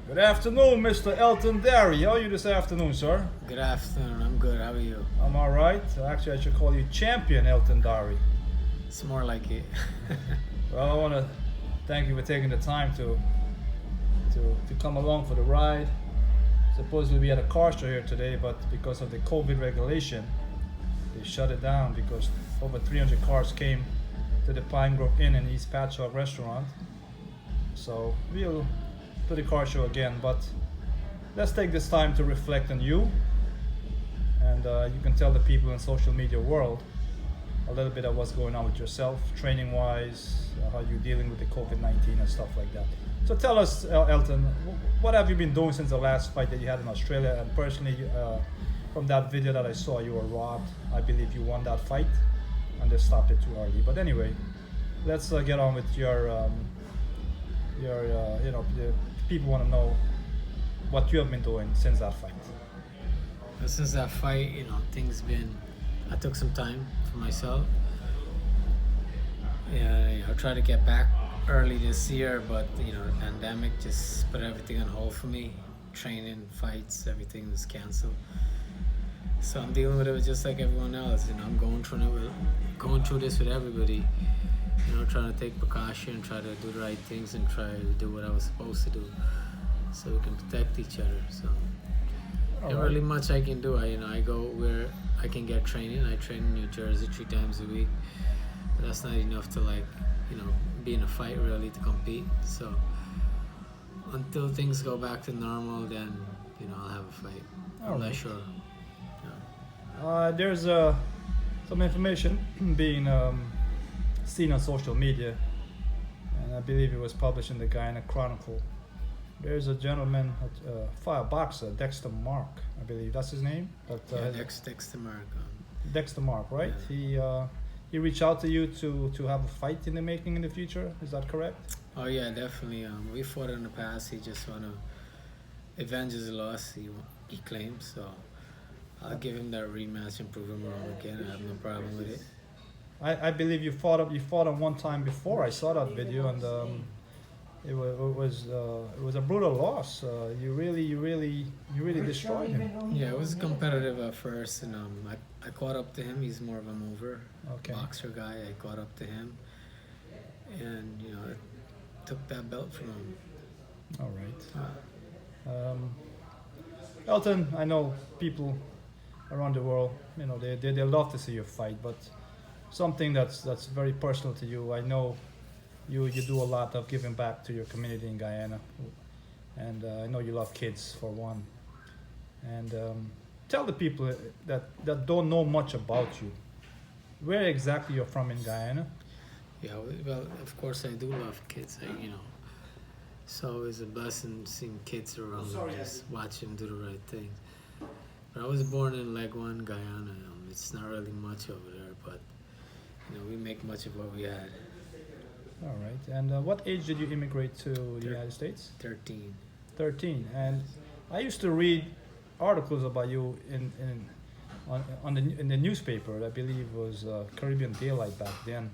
Good afternoon, Mr. Elton Dharry. How are you this afternoon, sir? Good afternoon. I'm good. How are you? I'm all right. Actually, I should call you Champion Elton Dharry. It's more like it. Well, I want to thank you for taking the time to come along for the ride. Supposedly we had a car show here today, but because of the COVID regulation, they shut it down because over 300 cars came to the Pine Grove Inn and East Patchogue restaurant. So we'll do the car show again, but let's take this time to reflect on you, and you can tell the people in social media world a little bit of what's going on with yourself, training wise, how you're dealing with the COVID-19 and stuff like that. So tell us, Elton, what have you been doing since the last fight that you had in Australia? And personally, from that video that I saw, you were robbed. I believe you won that fight, and they stopped it too early. But anyway, let's get on with the people want to know what you have been doing since that fight. Since that fight, things been. I took some time for myself. Yeah, I tried to get back early this year, but the pandemic just put everything on hold for me. Training, fights, everything was canceled. So I'm dealing with it just like everyone else. I'm going through this with everybody. Trying to take precaution, try to do the right things, and try to do what I was supposed to do, so we can protect each other. So All not right. really much I can do. I go where I can get training. I train in New Jersey 3 times a week, but that's not enough to be in a fight really to compete. So until things go back to normal, then I'll have a fight. All I'm right. not sure. There's some information being seen on social media, and I believe it was published in the Guyana Chronicle. There's a gentleman, fire boxer, Dexter Mark, I believe that's his name. But Dexter Mark. Dexter Mark, right? Yeah. He reached out to you to have a fight in the making in the future. Is that correct? Oh yeah, definitely. We fought in the past. He just wanna avenge his loss. He claims so. I'll give him that rematch and prove him wrong again. I have no problem with it. I believe you fought him one time before. I saw that video, and it was a brutal loss. You really destroyed him. Yeah, it was competitive at first, and I caught up to him. He's more of a mover, Okay. boxer guy. I caught up to him, and I took that belt from him. All right. Elton, I know people around the world, they love to see you fight, but something that's very personal to you. I know you do a lot of giving back to your community in Guyana, and I know you love kids for one. And tell the people that don't know much about you, where exactly you're from in Guyana. Yeah, well, of course I do love kids. It's always a blessing seeing kids around and just watch them do the right thing. But I was born in Leguan, Guyana. It's not really much over there, but we make much of what we had. All right. And what age did you immigrate to the United States? 13. 13. And I used to read articles about you in the newspaper. I believe it was Caribbean Daylight back then.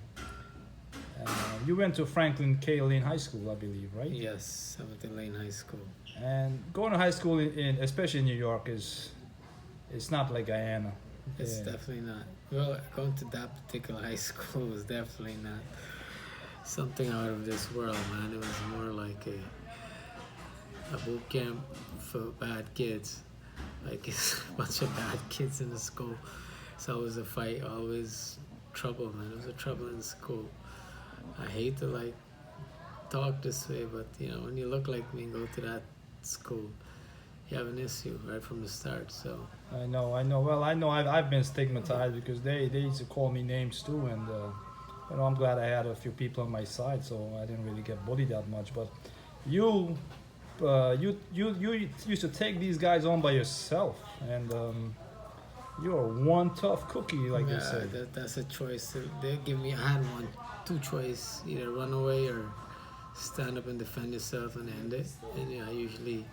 You went to Franklin K. Lane High School, I believe, right? Yes, 7th Lane High School. And going to high school especially in New York, it's not like Guyana. It's Yeah. definitely not. Well, going to that particular high school was definitely not something out of this world, man. It was more like a boot camp for bad kids. Like it's a bunch of bad kids in the school. So it was a fight, always trouble, man. It was a trouble in school. I hate to talk this way, but when you look like me and go to that school, you have an issue right from the start. So I know. Well, I know I've been stigmatized because they used to call me names too, and I'm glad I had a few people on my side, so I didn't really get bullied that much. But you used to take these guys on by yourself, and you're one tough cookie, like they say. that's a choice. They give me. I had two choice: either run away or stand up and defend yourself and end it. And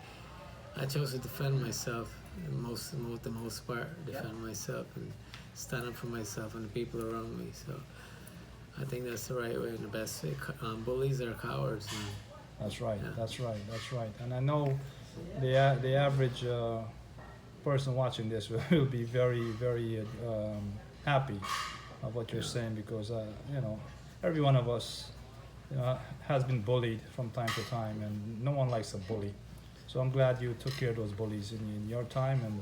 I chose to defend myself. The most part, defend myself and stand up for myself and the people around me. So I think that's the right way and the best way. Bullies are cowards, man. That's right. Yeah. That's right. That's right. And I know the average person watching this will be very happy of what you're Yeah. saying because you know every one of us has been bullied from time to time, and no one likes a bully. So I'm glad you took care of those bullies in your time, and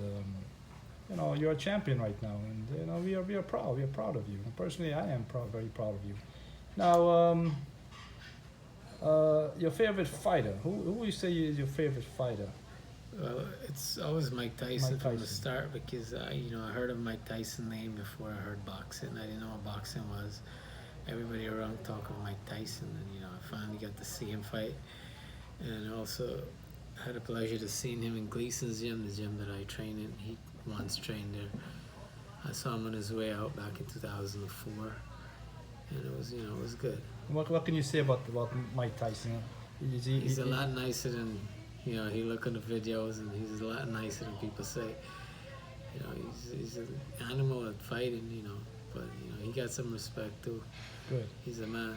you know you're a champion right now, and you know we are proud. We are proud of you. And personally, I am very proud of you. Now, your favorite fighter? Who would you say is your favorite fighter? Well, it's always Mike Tyson Mike from the Tyson. start because I heard of Mike Tyson name before I heard boxing. I didn't know what boxing was. Everybody around talking of Mike Tyson, and I finally got to see him fight, and also had the pleasure to see him in Gleason's gym, the gym that I train in. He once trained there. I saw him on his way out back in 2004, and it was good. What can you say about Mike Tyson? He's a lot nicer than he look on the videos, and he's a lot nicer than people say. He's an animal at fighting, but he got some respect too. Good. He's a man.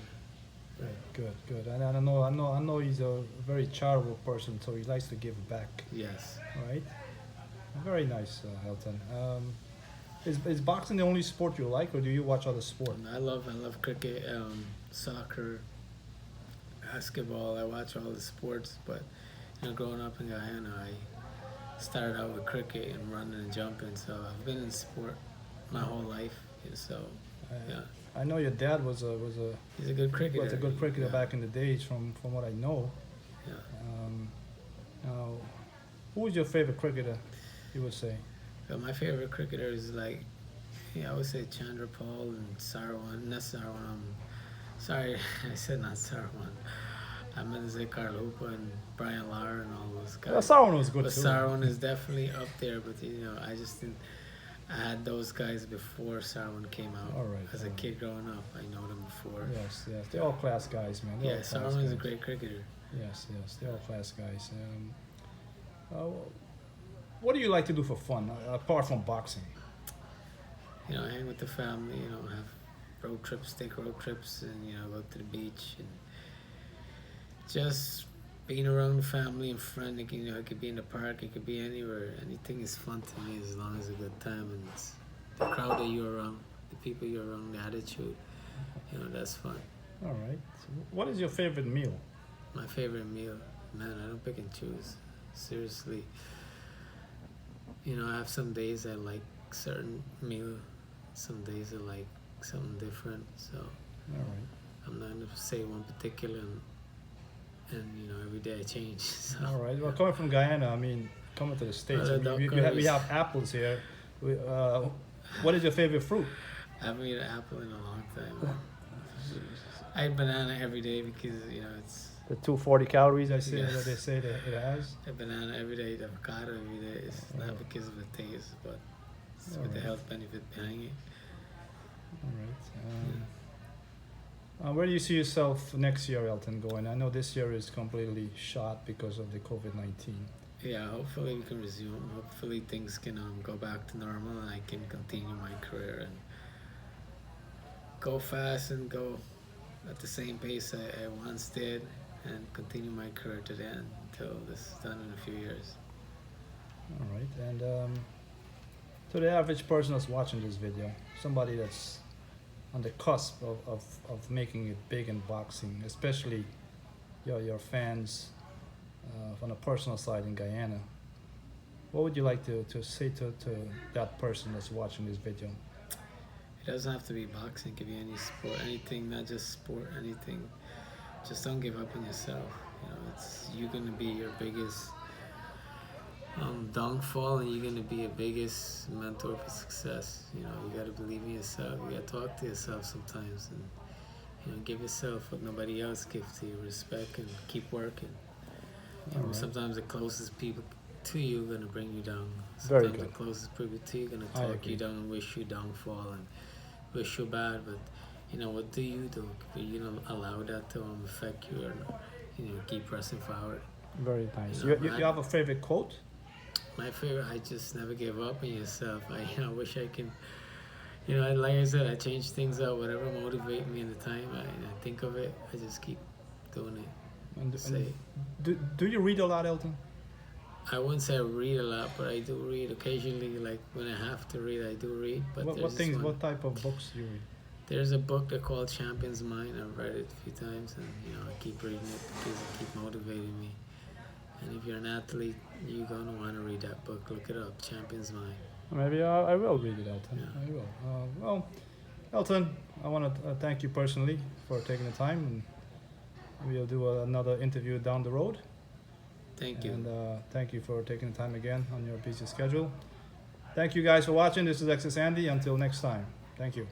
Good. And I know he's a very charitable person, so he likes to give back. Yes. Right. Very nice, Elton. Is boxing the only sport you like, or do you watch other sports? I love cricket, soccer, basketball. I watch all the sports, but growing up in Guyana, I started out with cricket and running and jumping. So I've been in sport my whole life. So yeah. I know your dad was a He's a good cricketer. was a good cricketer back in the days, from what I know. Yeah. Now, who was your favorite cricketer? You would say. But my favorite cricketer is I would say Chandra Paul and Sarwan. Not Sarwan. Sorry, I said not Sarwan. I meant to say Carl Hooper and Brian Lara and all those guys. Well, Sarwan was good But too. Sarwan is definitely up there. But I just didn't. I had those guys before Sarwan came out. All right. As a kid growing up, I know them before. Yes. They're all class guys, man. They're all class Sarwan is a guys. great cricketer. Yes, they're all class guys. What do you like to do for fun apart from boxing? Hang with the family. Have road trips, take road trips, and go to the beach and just being around the family and friends. It could be in the park, it could be anywhere. Anything is fun to me as long as it's a good time and it's the crowd that you're around, the people you're around, the attitude. That's fun. All right. So what is your favorite meal? My favorite meal, man, I don't pick and choose. Seriously. I have some days I like certain meal, some days I like something different. So All right. I'm not gonna say one particular, and every day I change. So. All right. Well, coming from Guyana, I mean, coming to the States, we have apples here. What is your favorite fruit? I haven't eaten an apple in a long time. I eat banana every day because it's The 240 calories, Yes. that they say that it has. a banana every day, the avocado every day. It's not because of the taste, but it's with the Alright. health benefit behind it. All right. Where do you see yourself next year, Elton, going? I know this year is completely shot because of the COVID-19. Yeah, hopefully we can resume. Hopefully things can go back to normal and I can continue my career and go fast and go at the same pace I once did and continue my career to the end until this is done in a few years. All right. And to the average person that's watching this video, somebody that's on the cusp of making it big in boxing, especially your fans on a personal side in Guyana, what would you like to say to that person that's watching this video? It doesn't have to be boxing, it could be any sport, anything, not just sport, anything. Just don't give up on yourself. You're gonna be your biggest downfall, and you're gonna be your biggest mentor for success. You gotta believe in yourself. You gotta talk to yourself sometimes, and give yourself what nobody else gives to you: respect, and keep working. Alright. Sometimes the closest people to you are gonna bring you down. Very Sometimes good. the closest people to you are gonna I talk agree. you down and wish you downfall and wish you bad. But what do? Are you gonna allow that to affect you, or keep pressing forward? Very nice. You know, You have a favorite quote? My favorite, I just never give up on yourself. I wish I can, like I said, I change things up, whatever motivate me in the time I think of it, I just keep doing it. say. Do you read a lot, Elton? I wouldn't say I read a lot, but I do read occasionally. Like when I have to read, I do read. But What type of books do you read? There's a book they called Champion's Mind. I've read it a few times, and I keep reading it because it keeps motivating me. And if you're an athlete, you're gonna want to read that book. Look it up, Champion's Mind. Maybe I will read it, Elton. Yeah. I will. Well, Elton, I want to thank you personally for taking the time, and we'll do another interview down the road. Thank you. And thank you for taking the time again on your busy schedule. Thank you guys for watching. This is Exis Andy. Until next time. Thank you.